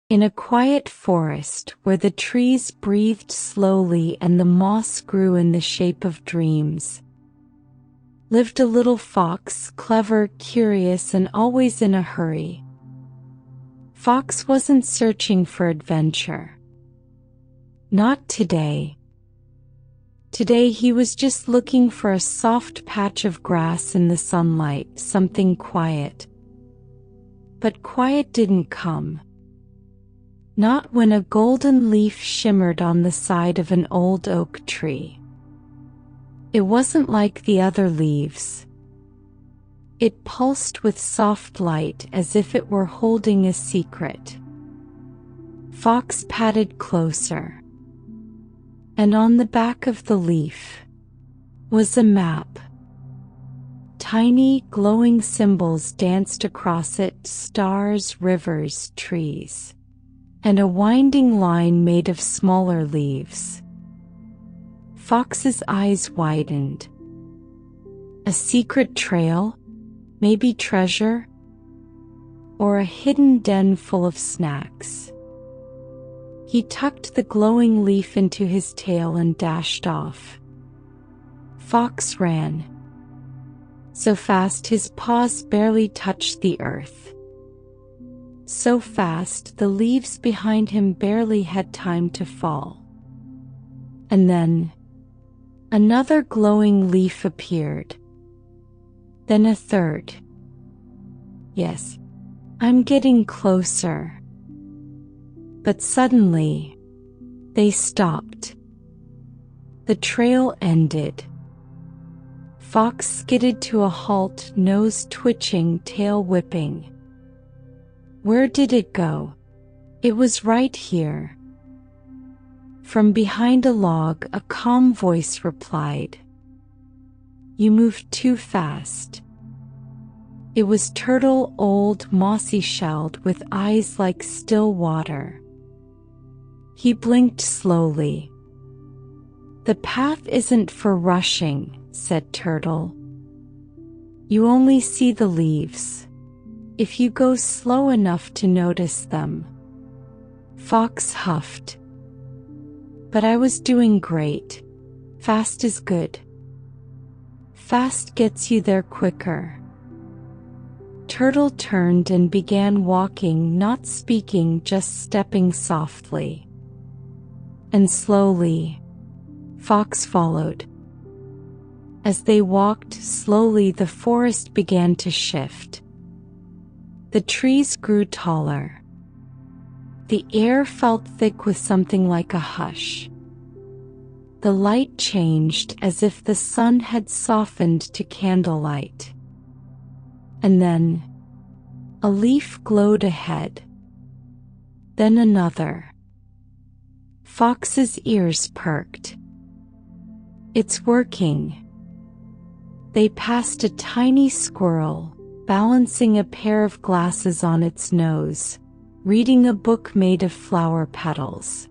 In a quiet forest where the trees breathed slowly and the moss grew in the shape of dreams, lived a little fox, clever, curious, and always in a hurry. Fox wasn't searching for adventure. Not today. Today he was just looking for a soft patch of grass in the sunlight, something quiet. But quiet didn't come. Not when a golden leaf shimmered on the side of an old oak tree. It wasn't like the other leaves. It pulsed with soft light as if it were holding a secret. Fox patted closer. And on the back of the leaf was a map. Tiny, glowing symbols danced across it, stars, rivers, trees, and a winding line made of smaller leaves. Fox's eyes widened. A secret trail? Maybe treasure? Or a hidden den full of snacks? He tucked the glowing leaf into his tail and dashed off. Fox ran. So fast his paws barely touched the earth. So fast the leaves behind him barely had time to fall. And then another glowing leaf appeared. Then a third. Yes, I'm getting closer. But suddenly, they stopped. The trail ended. Fox skidded to a halt, nose twitching, tail whipping. Where did it go? It was right here. From behind a log, a calm voice replied. You moved too fast. It was Turtle, old, mossy-shelled, with eyes like still water. He blinked slowly. The path isn't for rushing, said Turtle. You only see the leaves. If you go slow enough to notice them. Fox huffed. But I was doing great. Fast is good. Fast gets you there quicker. Turtle turned and began walking, not speaking, just stepping softly. And slowly, Fox followed. As they walked slowly, the forest began to shift. The trees grew taller. The air felt thick with something like a hush. The light changed as if the sun had softened to candlelight. And then a leaf glowed ahead. Then another. Fox's ears perked. It's working. They passed a tiny squirrel, balancing a pair of glasses on its nose, reading a book made of flower petals.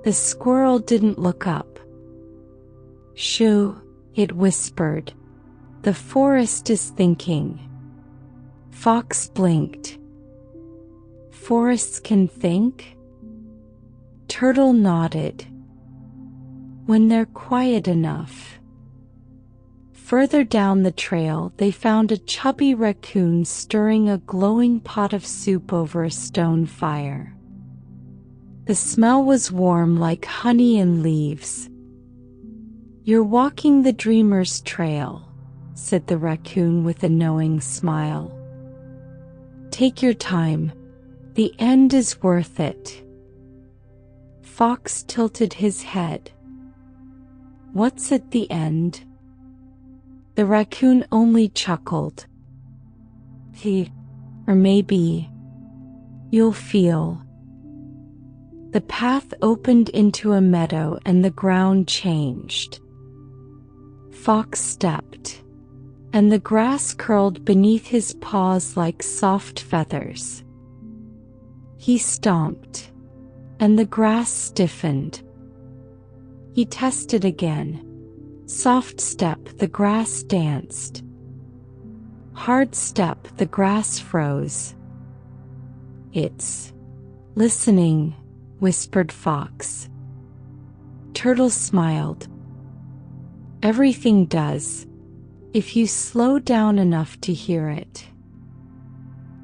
The squirrel didn't look up. Shoo, it whispered. The forest is thinking. Fox blinked. Forests can think? Turtle nodded. When they're quiet enough. Further down the trail, they found a chubby raccoon stirring a glowing pot of soup over a stone fire. The smell was warm like honey and leaves. You're walking the dreamer's trail, said the raccoon with a knowing smile. Take your time. The end is worth it. Fox tilted his head. What's at the end? The raccoon only chuckled. Or maybe you'll feel. The path opened into a meadow and the ground changed. Fox stepped, and the grass curled beneath his paws like soft feathers. He stomped, and the grass stiffened. He tested again. Soft step, the grass danced. Hard step, the grass froze. It's Listening, whispered Fox. Turtle smiled. Everything does, if you slow down enough to hear it.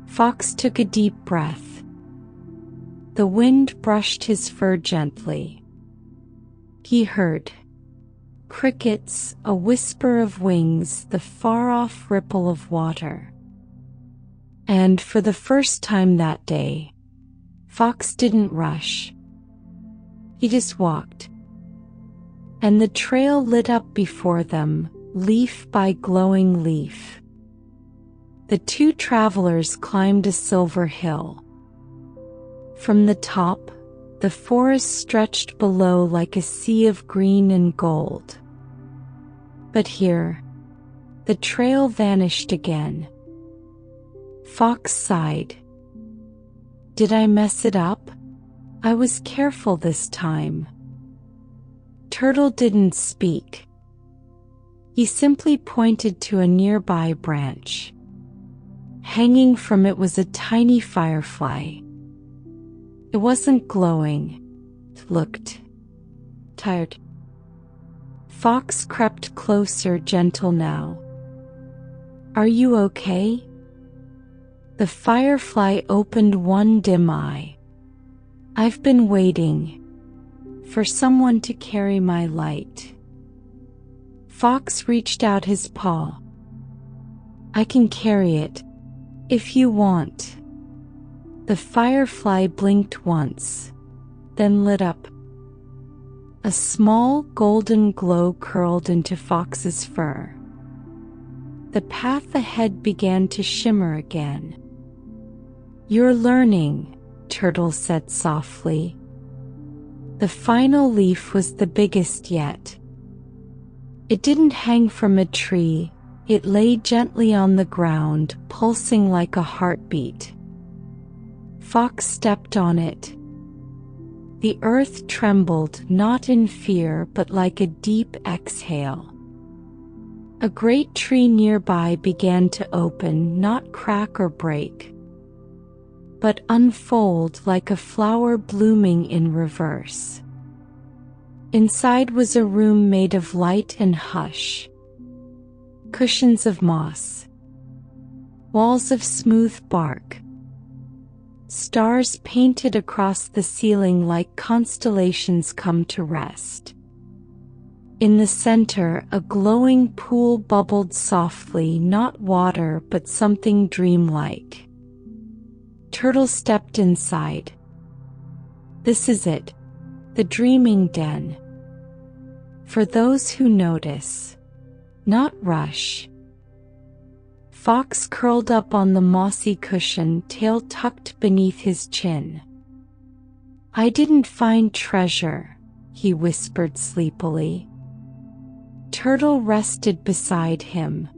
Fox took a deep breath. The wind brushed his fur gently. He heard crickets, a whisper of wings, the far-off ripple of water. And for the first time that day, Fox didn't rush. He just walked. And the trail lit up before them, leaf by glowing leaf. The two travelers climbed a silver hill. From the top, the forest stretched below like a sea of green and gold. But here, the trail vanished again. Fox sighed. Did I mess it up? I was careful this time. Turtle didn't speak. He simply pointed to a nearby branch. Hanging from it was a tiny firefly. It wasn't glowing. It looked tired. Fox crept closer, gentle now. Are you okay? The firefly opened one dim eye. I've been waiting for someone to carry my light. Fox reached out his paw. I can carry it, if you want. The firefly blinked once, then lit up. A small golden glow curled into Fox's fur. The path ahead began to shimmer again. You're learning, Turtle said softly. The final leaf was the biggest yet. It didn't hang from a tree, it lay gently on the ground, pulsing like a heartbeat. Fox stepped on it. The earth trembled, not in fear but like a deep exhale. A great tree nearby began to open, not crack or break, but unfold like a flower blooming in reverse. Inside was a room made of light and hush. Cushions of moss, walls of smooth bark, stars painted across the ceiling like constellations come to rest. In the center, a glowing pool bubbled softly, not water but something dreamlike. Turtle stepped inside. This is it, the dreaming den. For those who notice, not rush. Fox curled up on the mossy cushion, tail tucked beneath his chin. I didn't find treasure, he whispered sleepily. Turtle rested beside him.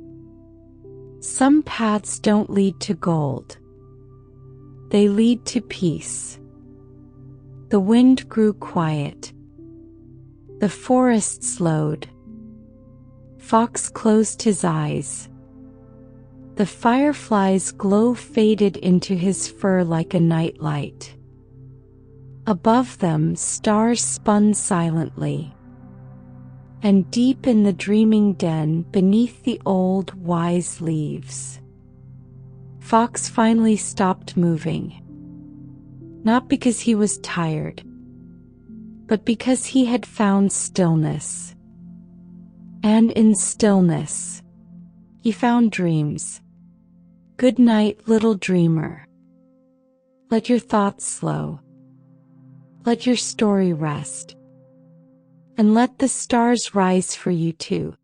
Some paths don't lead to gold. They lead to peace. The wind grew quiet. The forest slowed. Fox closed his eyes. The firefly's glow faded into his fur like a nightlight. Above them, stars spun silently. And deep in the dreaming den, beneath the old, wise leaves, Fox finally stopped moving. Not because he was tired, but because he had found stillness. And in stillness, he found dreams. Good night, little dreamer. Let your thoughts slow. Let your story rest. And let the stars rise for you too.